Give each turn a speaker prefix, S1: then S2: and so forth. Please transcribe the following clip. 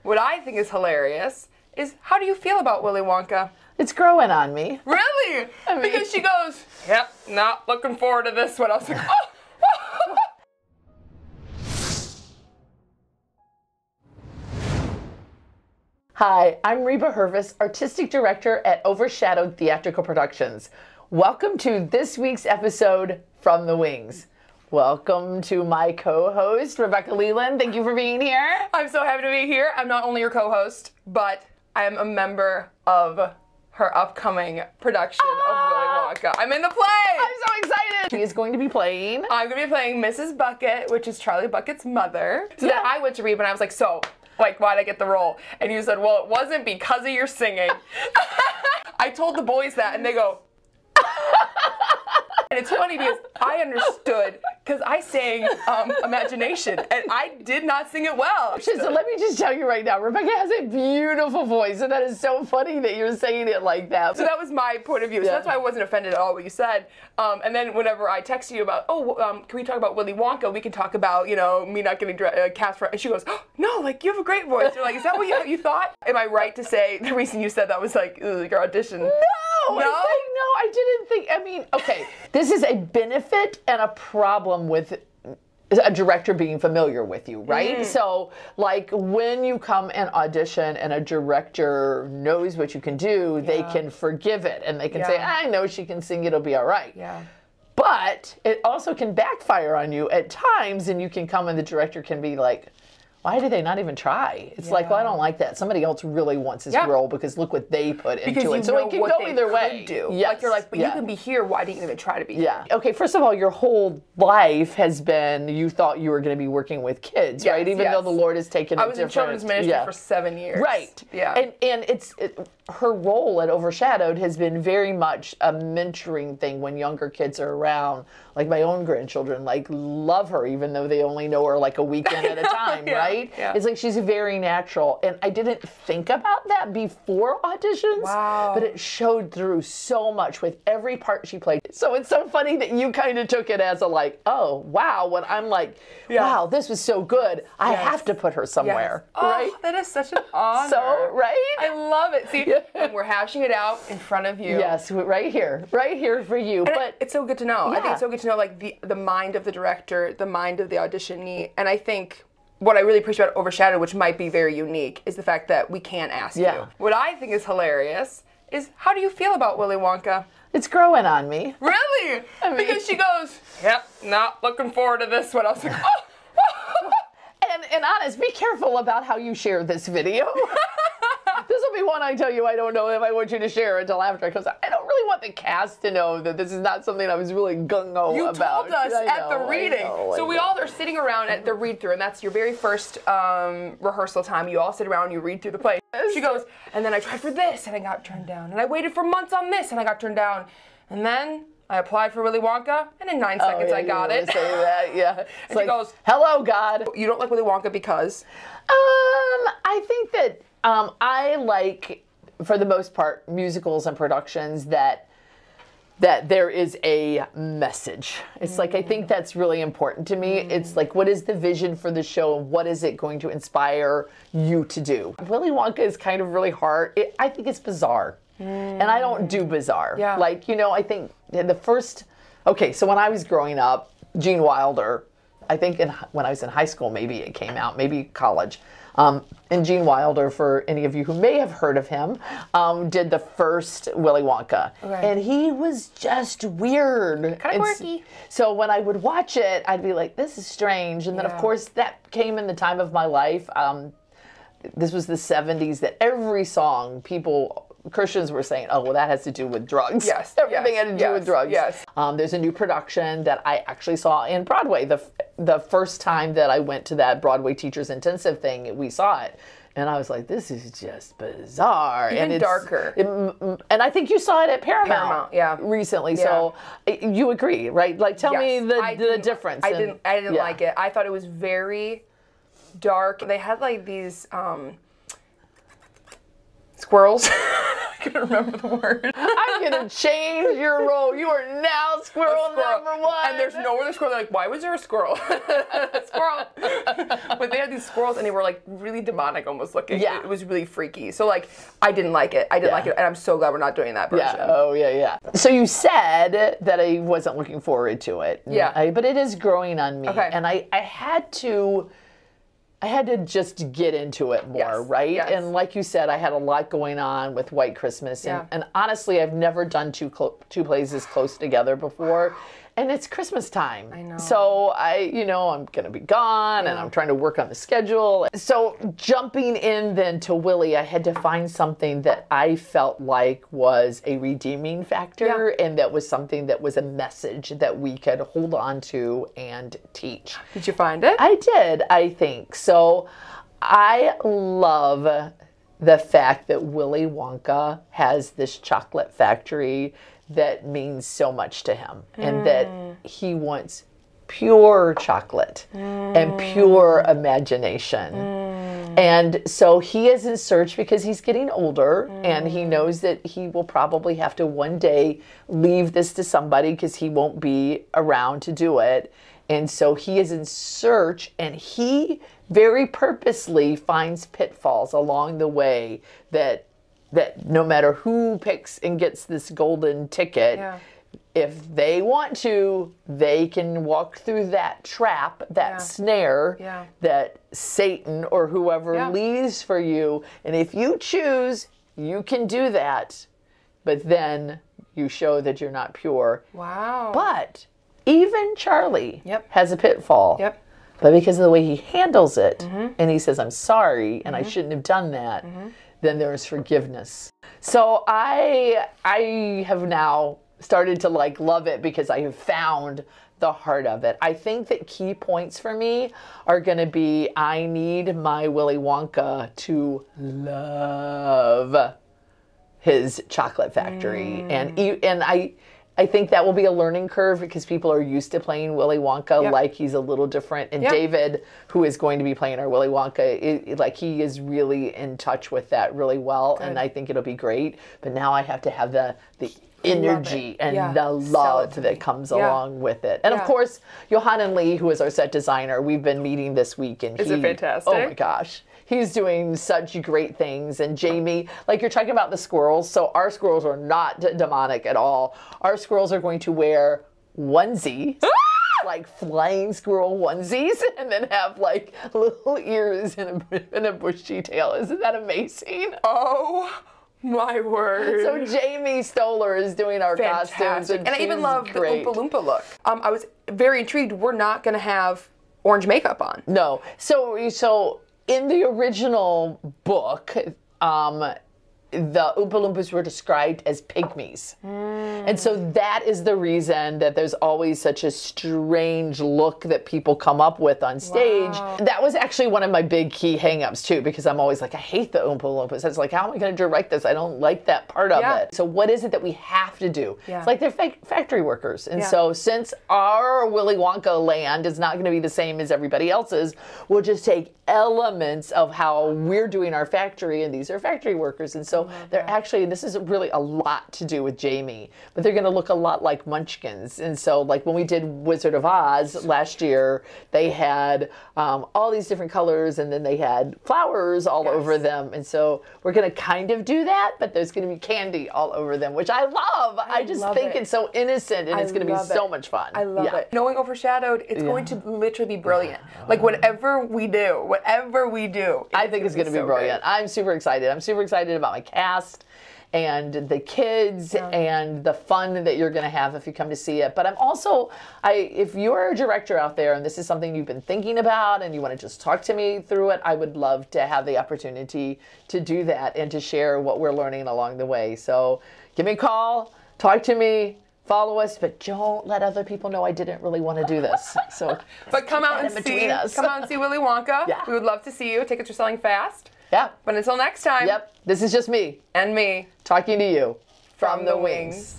S1: What I think is hilarious is, how do you feel about Willy Wonka?
S2: It's growing on me.
S1: Really? Because she goes, yep, not looking forward to this one. I was like, oh.
S2: Hi, I'm Reba, Artistic Director at Overshadowed Theatrical Productions. Welcome to this week's episode From the Wings. Welcome to my co-host, Rebecca Leland. Thank you for being here.
S1: I'm so happy to be here. I'm not only your co-host, but I am a member of her upcoming production of Willy Wonka. I'm in the play!
S2: I'm so excited! She is going to be playing.
S1: I'm going to be playing Mrs. Bucket, which is Charlie Bucket's mother. So then I went to Reba and I was like, why'd I get the role? And you said, well, it wasn't because of your singing. I told the boys that and they go, and it's funny because I understood, because I sang Imagination, and I did not sing it well.
S2: So let me just tell you right now, Rebecca has a beautiful voice, and that is so funny that you're saying it like that.
S1: So that was my point of view. So that's why I wasn't offended at all what you said. And then whenever I texted you about, can we talk about Willy Wonka? We can talk about, me not getting cast for, and she goes, oh, no, like, you have a great voice. You're like, is that what you thought? Am I right to say the reason you said that was like your audition?
S2: No! I didn't think, okay, this is a benefit and a problem with a director being familiar with you, right? So, like, when you come and audition and a director knows what you can do, they can forgive it, and they can say, I know she can sing, it'll be all right.
S1: Yeah.
S2: But it also can backfire on you at times, and you can come and the director can be like, why did they not even try? It's like, well, I don't like that. Somebody else really wants this role because look what they put into it. So it can go either way.
S1: Yes. Like, you're like, but you can be here. Why didn't you even try to be here?
S2: Okay, first of all, your whole life has been, you thought you were going to be working with kids, right? Even though the Lord has taken a different...
S1: I was in children's ministry for 7 years.
S2: Right.
S1: Yeah.
S2: And her role at Overshadowed has been very much a mentoring thing when younger kids are around. Like my own grandchildren, like, love her even though they only know her like a weekend at a time, right?
S1: Yeah.
S2: It's like she's very natural. And I didn't think about that before auditions, but it showed through so much with every part she played. So it's so funny that you kind of took it as a like, oh, wow, when I'm like, wow, this was so good, I have to put her somewhere, right?
S1: Oh, that is such an honor.
S2: So, right?
S1: I love it. See, and we're hashing it out in front of you.
S2: Yes, right here for you.
S1: And
S2: but
S1: it's so good to know. I think it's so good to know, like, the mind of the director, the mind of the auditionee, and I think what I really appreciate about Overshadowed, which might be very unique, is the fact that we can't ask you. What I think is hilarious is, how do you feel about Willy Wonka?
S2: It's growing on me.
S1: Really? Because she goes, yep, not looking forward to this one. I was like, oh.
S2: And honest, be careful about how you share this video. This will be one I tell you I don't know if I want you to share until after, because I don't really want the cast to know that this is not something I was really gung-ho about.
S1: You told us at the reading. So we all are sitting around at the read-through, and that's your very first rehearsal time. You all sit around and you read through the play. She goes, and then I tried for this, and I got turned down. And I waited for months on this, and I got turned down. And then I applied for Willy Wonka, and in 9 seconds I got it.
S2: Say that,
S1: And she goes,
S2: hello, God.
S1: You don't like Willy Wonka because?
S2: I think that I like, for the most part, musicals and productions that there is a message. It's like, I think that's really important to me. It's like, what is the vision for the show and what is it going to inspire you to do? Willy Wonka is kind of really hard. I think it's bizarre. And I don't do bizarre. Like, I think the first, so when I was growing up, Gene Wilder, I think when I was in high school, maybe it came out, maybe college. And Gene Wilder, for any of you who may have heard of him, did the first Willy Wonka. And he was just weird.
S1: Kind of quirky.
S2: So when I would watch it, I'd be like, this is strange. And then, of course, that came in the time of my life. This was the 70s, that every song, Christians were saying, oh, well, that has to do with drugs.
S1: Yes.
S2: Everything had to do with drugs.
S1: Yes.
S2: There's a new production that I actually saw in Broadway. The first time that I went to that Broadway Teachers Intensive thing, we saw it. And I was like, this is just bizarre.
S1: Even darker.
S2: And I think you saw it at Paramount recently. So you agree, right? Like, tell me the difference.
S1: I didn't like it. I thought it was very dark. They had like these squirrels. couldn't remember the word.
S2: I'm gonna change your role. You are now squirrel number one.
S1: And there's no other squirrel. They're like, why was there a squirrel? Squirrel. But they had these squirrels, and they were like really demonic, almost looking.
S2: Yeah.
S1: It was really freaky. So like, I didn't like it. I didn't like it, and I'm so glad we're not doing that version.
S2: Yeah. Oh yeah. So you said that I wasn't looking forward to it.
S1: Yeah.
S2: But it is growing on me,
S1: Okay.
S2: and I had to just get into it more,
S1: Yes,
S2: right?
S1: yes.
S2: And like you said, I had a lot going on with White Christmas,
S1: Yeah.
S2: and honestly, I've never done two plays this close together before. And it's Christmas time.
S1: I know.
S2: So I'm going to be gone, and I'm trying to work on the schedule. So jumping in then to Willy, I had to find something that I felt like was a redeeming factor, and that was something that was a message that we could hold on to and teach.
S1: Did you find it?
S2: I did, I think. So I love the fact that Willy Wonka has this chocolate factory that means so much to him, and that he wants pure chocolate and pure imagination. And so he is in search because he's getting older, and he knows that he will probably have to one day leave this to somebody because he won't be around to do it. And so he is in search, and he very purposely finds pitfalls along the way that no matter who picks and gets this golden ticket, if they want to, they can walk through that trap, that snare that Satan or whoever leaves for you. And if you choose, you can do that. But then you show that you're not pure.
S1: Wow.
S2: But even Charlie has a pitfall. But because of the way he handles it, and he says, I'm sorry, and I shouldn't have done that, then there is forgiveness. So I have now started to love it because I have found the heart of it. I think that key points for me are going to be, I need my Willy Wonka to love his chocolate factory. And I think that will be a learning curve because people are used to playing Willy Wonka like he's a little different. And David, who is going to be playing our Willy Wonka, he is really in touch with that really well. Good. And I think it'll be great. But now I have to have the energy and the love that comes along with it. And of course, Johan and Lee, who is our set designer, we've been meeting this week. And
S1: is it fantastic?
S2: Oh my gosh. He's doing such great things. And Jamie, you're talking about the squirrels. So our squirrels are not demonic at all. Our squirrels are going to wear onesies, like flying squirrel onesies, and then have little ears and a bushy tail. Isn't that amazing?
S1: Oh my word.
S2: So Jamie Stoller is doing our costumes.
S1: And I even love the Oompa Loompa look. I was very intrigued. We're not going to have orange makeup on.
S2: No. So in the original book, the Oompa Loompas were described as pygmies. And so that is the reason that there's always such a strange look that people come up with on stage. Wow. That was actually one of my big key hang-ups too, because I'm always I hate the Oompa Loompas. It's how am I going to direct this? I don't like that part of it. So what is it that we have to do? It's they're factory workers. And so since our Willy Wonka land is not going to be the same as everybody else's, we'll just take elements of how we're doing our factory, and these are factory workers. And so they're actually, this is really a lot to do with Jamie, but they're going to look a lot like Munchkins. And so when we did Wizard of Oz last year, they had all these different colors, and then they had flowers all over them. And so we're going to kind of do that, but there's going to be candy all over them, which I love. I just think it's so innocent, and it's going to be so much fun.
S1: I love it. Knowing Overshadowed, it's going to literally be brilliant. Whatever we do, I think it's going to be brilliant.
S2: Great. I'm super excited. I'm super excited about my cast and the kids and the fun that you're going to have if you come to see it. But I'm also, if you're a director out there and this is something you've been thinking about and you want to just talk to me through it, I would love to have the opportunity to do that and to share what we're learning along the way. So give me a call, talk to me, follow us, but don't let other people know I didn't really want to do this. So,
S1: but come out and see Willy Wonka. Yeah. We would love to see you. Tickets are selling fast.
S2: Yeah.
S1: But until next time.
S2: Yep. This is just me.
S1: And me.
S2: Talking to you.
S1: From the wings.